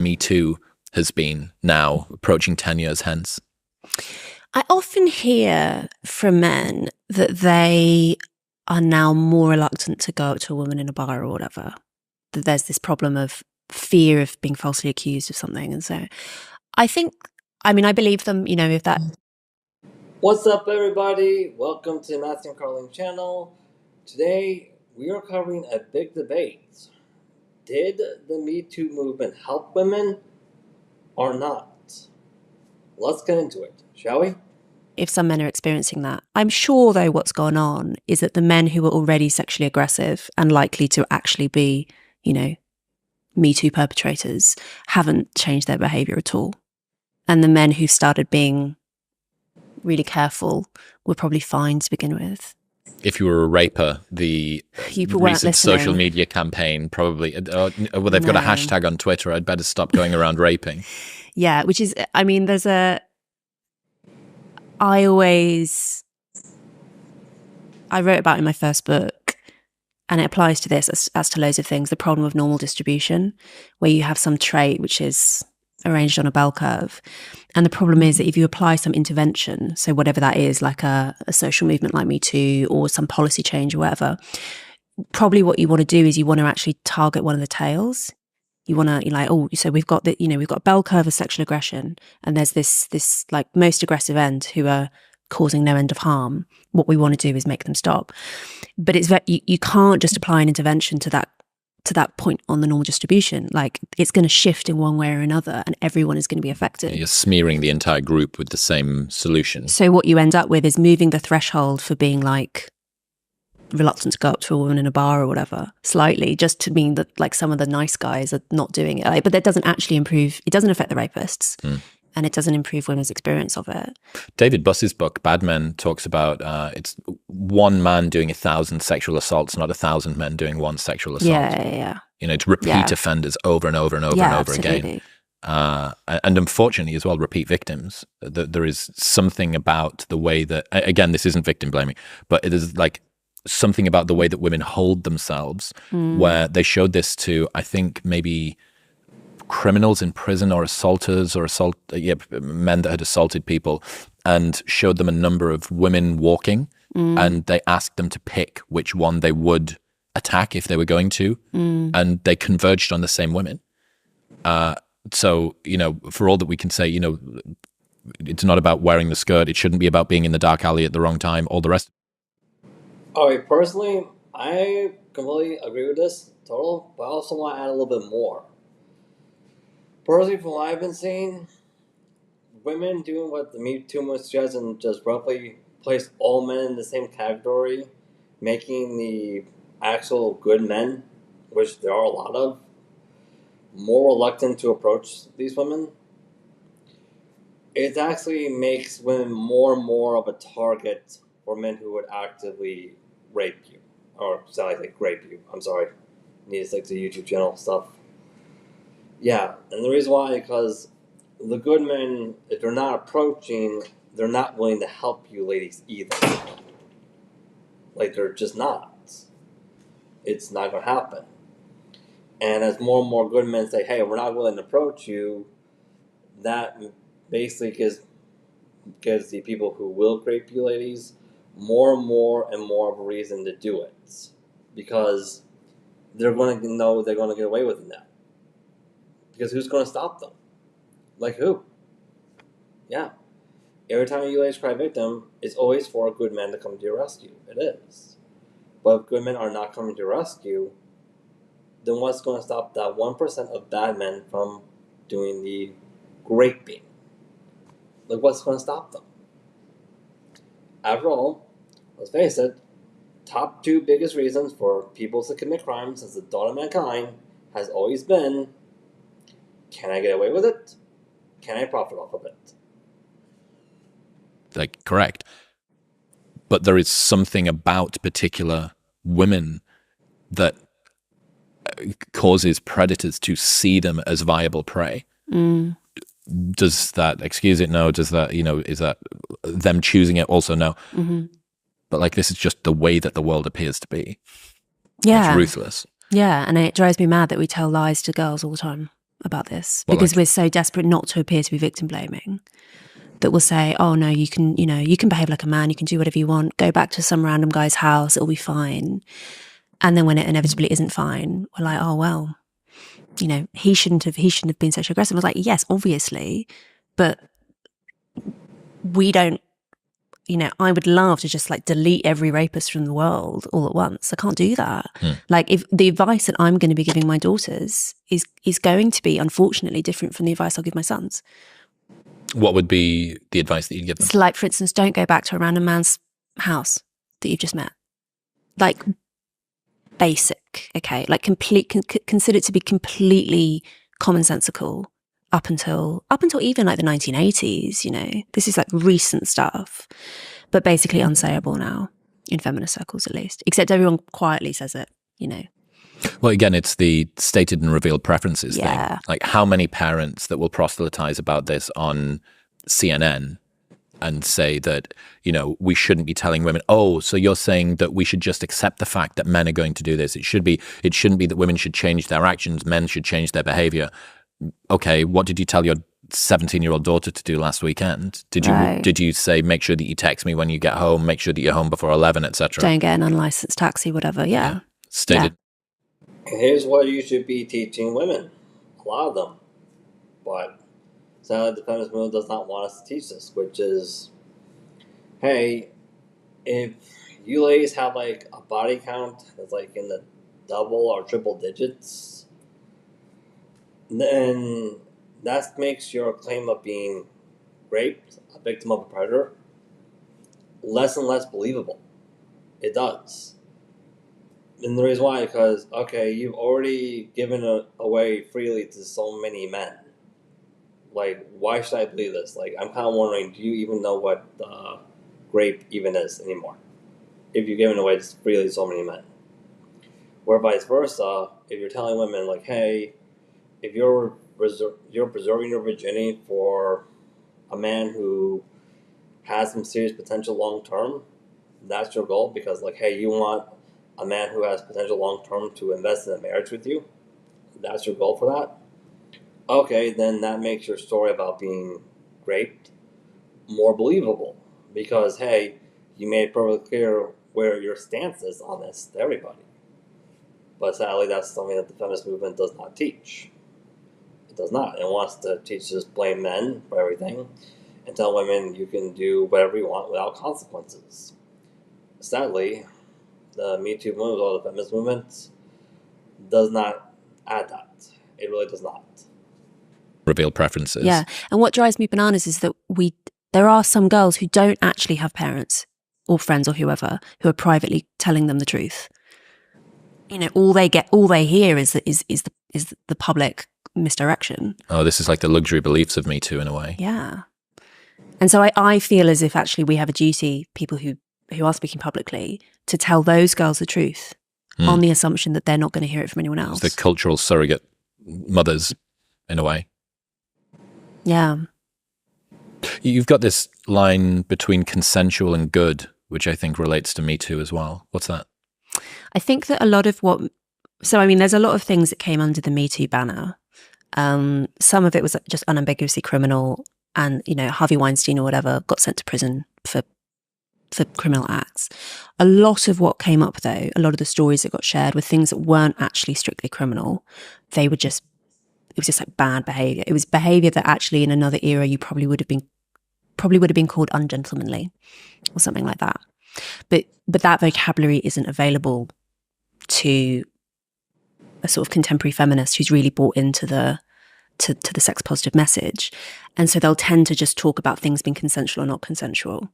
Me Too has been now approaching 10 years hence? I often hear from men that they are now more reluctant to go up to a woman in a bar or whatever. That there's this problem of fear of being falsely accused of something. And so I think, I believe them, if that. What's up, everybody? Welcome to Matthew and Carlin channel. Today, we are covering a big debate. Did the Me Too movement help women or not? Let's get into it, shall we? If some men are experiencing that. I'm sure, though, what's gone on is that the men who were already sexually aggressive and likely to actually be, Me Too perpetrators haven't changed their behaviour at all. And the men who started being really careful were probably fine to begin with. If you were a raper, the recent social media campaign probably, they've got a hashtag on Twitter, I'd better stop going around raping. Yeah, which is, I wrote about in my first book, and it applies to this as to loads of things, the problem of normal distribution, where you have some trait which is arranged on a bell curve. And the problem is that if you apply some intervention, so whatever that is, like a social movement like Me Too or some policy change or whatever, probably what you want to do is you want to actually target one of the tails. You want to, so we've got we've got a bell curve of sexual aggression, and there's this like most aggressive end who are causing no end of harm. What we want to do is make them stop. But it's you can't just apply an intervention to that point on the normal distribution. Like, it's going to shift in one way or another, and everyone is going to be affected. You're smearing the entire group with the same solution. So what you end up with is moving the threshold for being like reluctant to go up to a woman in a bar or whatever slightly, just to mean that like some of the nice guys are not doing it. But that doesn't actually improve. It doesn't affect the rapists. And it doesn't improve women's experience of it. David Buss's book, Bad Men, talks about it's one man doing 1,000 sexual assaults, not 1,000 men doing one sexual assault. Yeah. It's repeat offenders over and over and over and over again. And unfortunately as well, repeat victims. There is something about the way that, again, this isn't victim blaming, but it is like something about the way that women hold themselves, where they showed this to, I think, maybe criminals in prison or assaulters or men that had assaulted people, and showed them a number of women walking, and they asked them to pick which one they would attack if they were going to, and they converged on the same women. So, for all that we can say, it's not about wearing the skirt, it shouldn't be about being in the dark alley at the wrong time, all the rest. All right, personally, I completely agree with this, total, but I also want to add a little bit more. Personally, from what I've been seeing, women doing what the Me Too movement suggests and just roughly place all men in the same category, making the actual good men, which there are a lot of, more reluctant to approach these women. It actually makes women more and more of a target for men who would actively rape you. Or, sound like rape you. I'm sorry. Need to stick to YouTube channel stuff. Yeah, and the reason why is because the good men, if they're not approaching, they're not willing to help you ladies either. Like, they're just not. It's not going to happen. And as more and more good men say, hey, we're not willing to approach you, that basically gives the people who will rape you ladies more and more of a reason to do it. Because they're going to know they're going to get away with it now. Because who's going to stop them? Like who? Yeah. Every time you ladies cry victim, it's always for a good man to come to your rescue. It is. But if good men are not coming to your rescue, then what's going to stop that 1% of bad men from doing the raping? Like, what's going to stop them? After all, let's face it, top two biggest reasons for people to commit crimes since the dawn of mankind has always been, can I get away with it? Can I profit off of it? Like, correct. But there is something about particular women that causes predators to see them as viable prey. Does that excuse it? No. Does that, is that them choosing it? Also, no. But like, this is just the way that the world appears to be. Yeah. It's ruthless. Yeah, and it drives me mad that we tell lies to girls all the time. about this Well, because like- we're so desperate not to appear to be victim blaming that we'll say, oh no, you can behave like a man, you can do whatever you want, go back to some random guy's house, it'll be fine. And then when it inevitably isn't fine, we're like, oh well, he shouldn't have been sexually aggressive. I was like, yes, obviously, but we don't, I would love to just like delete every rapist from the world all at once. I can't do that. Like, if the advice that I'm going to be giving my daughters is going to be, unfortunately, different from the advice I'll give my sons. What would be the advice that you'd give them? It's like, for instance, don't go back to a random man's house that you've just met. Like, basic, okay? Like, consider it to be completely commonsensical up until even like the 1980s, This is like recent stuff, but basically unsayable now, in feminist circles at least. Except everyone quietly says it, Well, again, it's the stated and revealed preferences Yeah. thing. Like, how many parents that will proselytize about this on CNN and say that, we shouldn't be telling women, oh, so you're saying that we should just accept the fact that men are going to do this. It shouldn't be that women should change their actions, men should change their behavior. Okay, what did you tell your 17-year-old daughter to do last weekend? Did you say, make sure that you text me when you get home, make sure that you're home before 11, etc.? Don't get an unlicensed taxi, whatever. Yeah. Stated. Here's what you should be teaching women. A lot of them. But sadly, the feminist movement does not want us to teach this, which is, hey, if you ladies have like a body count that's like in the double or triple digits, then that makes your claim of being raped, a victim of a predator, less and less believable. It does. And the reason why, because, okay, you've already given away freely to so many men. Like, why should I believe this? Like, I'm kind of wondering, do you even know what rape even is anymore? If you've given away freely to so many men. Where vice versa, if you're telling women, like, hey, if you're preserving your virginity for a man who has some serious potential long term, that's your goal, because, like, hey, you want a man who has potential long term to invest in a marriage with you, that's your goal for that. Okay, then that makes your story about being raped more believable, because, hey, you made it perfectly clear where your stance is on this to everybody. But sadly, that's something that the feminist movement does not teach. It does not. It wants to teach just blame men for everything and tell women you can do whatever you want without consequences. Sadly, the Me Too movement or the feminist movement does not add that. It really does not. Reveal preferences. Yeah. And what drives me bananas is that there are some girls who don't actually have parents or friends or whoever who are privately telling them the truth. All they hear is the public misdirection. Oh, this is like the luxury beliefs of Me Too in a way. Yeah. And so I feel as if actually we have a duty, people who are speaking publicly, to tell those girls the truth on the assumption that they're not going to hear it from anyone else. It's the cultural surrogate mothers in a way. Yeah. You've got this line between consensual and good, which I think relates to Me Too as well. What's that? I think that a lot of there's a lot of things that came under the Me Too banner. Some of it was just unambiguously criminal, and, Harvey Weinstein or whatever got sent to prison for criminal acts. A lot of what came up, though, a lot of the stories that got shared were things that weren't actually strictly criminal. It was just like bad behavior. It was behavior that actually in another era you probably would have been called ungentlemanly or something like that. But that vocabulary isn't available to a sort of contemporary feminist who's really bought into the sex positive message. And so they'll tend to just talk about things being consensual or not consensual.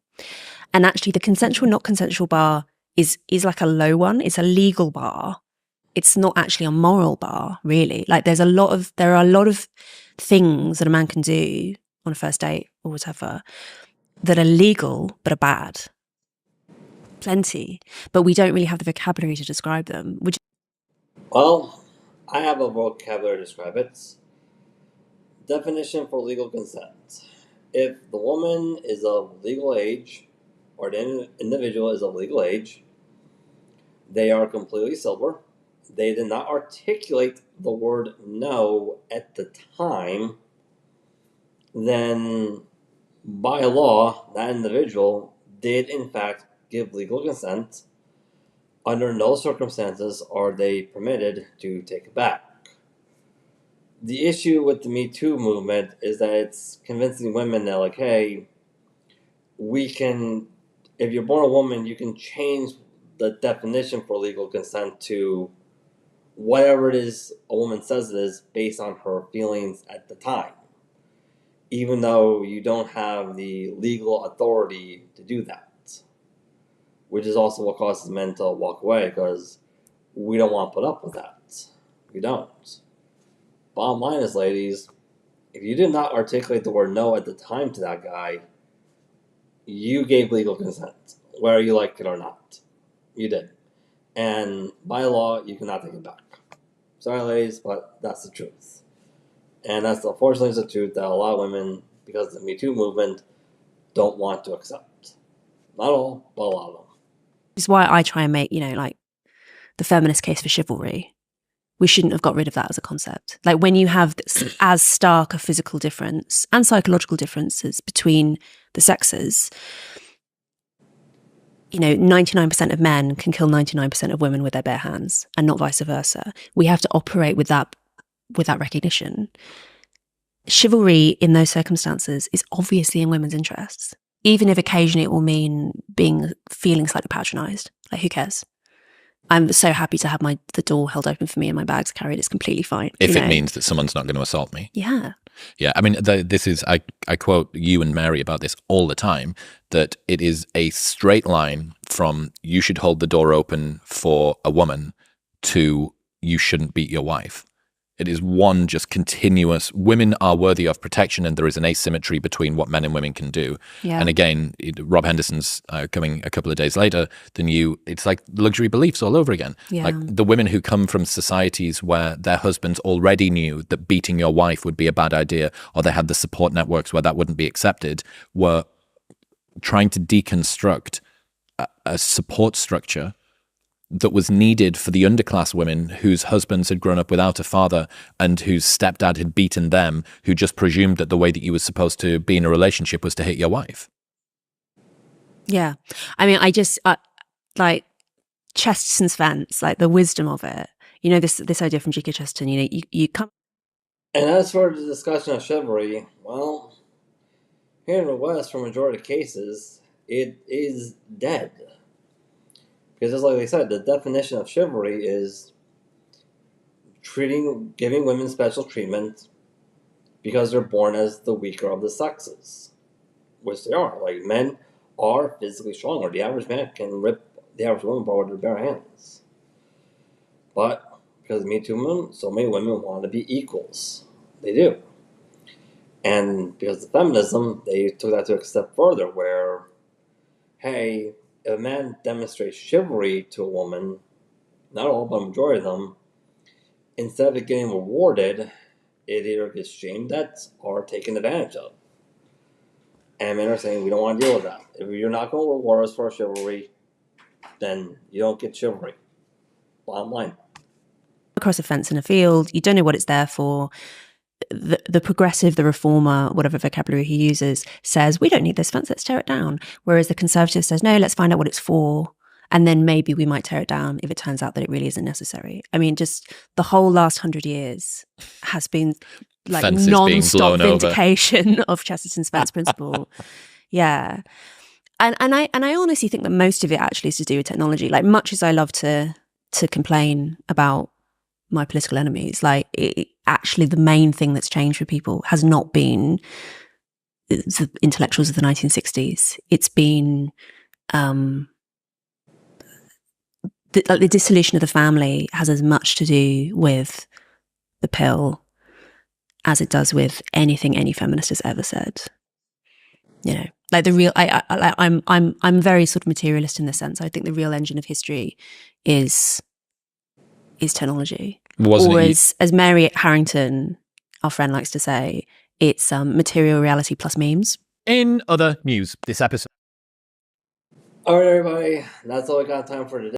And actually the consensual, not consensual bar is like a low one. It's a legal bar. It's not actually a moral bar, really. Like there are a lot of things that a man can do on a first date or whatever that are legal but are bad. Plenty. But we don't really have the vocabulary to describe them. Well, I have a vocabulary to describe it. Definition for legal consent. If the woman is of legal age, or the individual is of legal age, they are completely sober, they did not articulate the word no at the time, then by law, that individual did in fact give legal consent. Under no circumstances are they permitted to take it back. The issue with the Me Too movement is that it's convincing women that, like, hey, we can, if you're born a woman, you can change the definition for legal consent to whatever it is a woman says it is based on her feelings at the time, even though you don't have the legal authority to do that, which is also what causes men to walk away, because we don't want to put up with that. We don't. Bottom line is, ladies, if you did not articulate the word no at the time to that guy, you gave legal consent, whether you like it or not. You did. And by law, you cannot take it back. Sorry, ladies, but that's the truth. And that's unfortunately the truth that a lot of women, because of the Me Too movement, don't want to accept. Not all, but a lot of them. Which is why I try and make, like the feminist case for chivalry. We shouldn't have got rid of that as a concept. Like when you have this, as stark a physical difference and psychological differences between the sexes, 99% of men can kill 99% of women with their bare hands and not vice versa. We have to operate with that recognition. Chivalry in those circumstances is obviously in women's interests, even if occasionally it will mean feeling slightly patronized. Like, who cares? I'm so happy to have the door held open for me and my bags carried. It's completely fine. If it means that someone's not going to assault me. Yeah. Yeah. I mean, this is, I quote you and Mary about this all the time, that it is a straight line from you should hold the door open for a woman to you shouldn't beat your wife. It is one just continuous, women are worthy of protection, and there is an asymmetry between what men and women can do. Yeah. And again, Rob Henderson's coming a couple of days later than you. It's like luxury beliefs all over again. Yeah. Like the women who come from societies where their husbands already knew that beating your wife would be a bad idea, or they had the support networks where that wouldn't be accepted, were trying to deconstruct a support structure that was needed for the underclass women whose husbands had grown up without a father and whose stepdad had beaten them, who just presumed that the way that you were supposed to be in a relationship was to hit your wife. Yeah. I mean, I just, like, Chesterton's fence, like the wisdom of it, this idea from G.K. Chesterton, you come. And as for the discussion of chivalry, well, here in the West, for majority of cases, it is dead. Because just like they said, the definition of chivalry is giving women special treatment because they're born as the weaker of the sexes, which they are. Like, men are physically stronger. The average man can rip the average woman apart with their bare hands. But because of Me Too movement, so many women want to be equals. They do. And because of feminism, they took that to a step further where, hey, if a man demonstrates chivalry to a woman, not all, but a majority of them, instead of it getting rewarded, it either gets shamed at or taken advantage of. And men are saying, we don't want to deal with that. If you're not going to reward us for our chivalry, then you don't get chivalry. Bottom line. Across a fence in a field, you don't know what it's there for. The progressive, the reformer, whatever vocabulary he uses, says, we don't need this fence, let's tear it down. Whereas the conservative says, no, let's find out what it's for. And then maybe we might tear it down if it turns out that it really isn't necessary. I mean, just the whole last 100 years has been like Fences non-stop vindication of Chesterton's fence principle. Yeah. And I honestly think that most of it actually is to do with technology. Like, much as I love to complain about my political enemies, like, actually the main thing that's changed for people has not been the intellectuals of the 1960s. It's been the dissolution of the family has as much to do with the pill as it does with anything any feminist has ever said. Like the real, I'm very sort of materialist in this sense. I think the real engine of history is technology. As Mary Harrington, our friend, likes to say, it's material reality plus memes. In other news, this episode. All right, everybody, that's all I got time for today.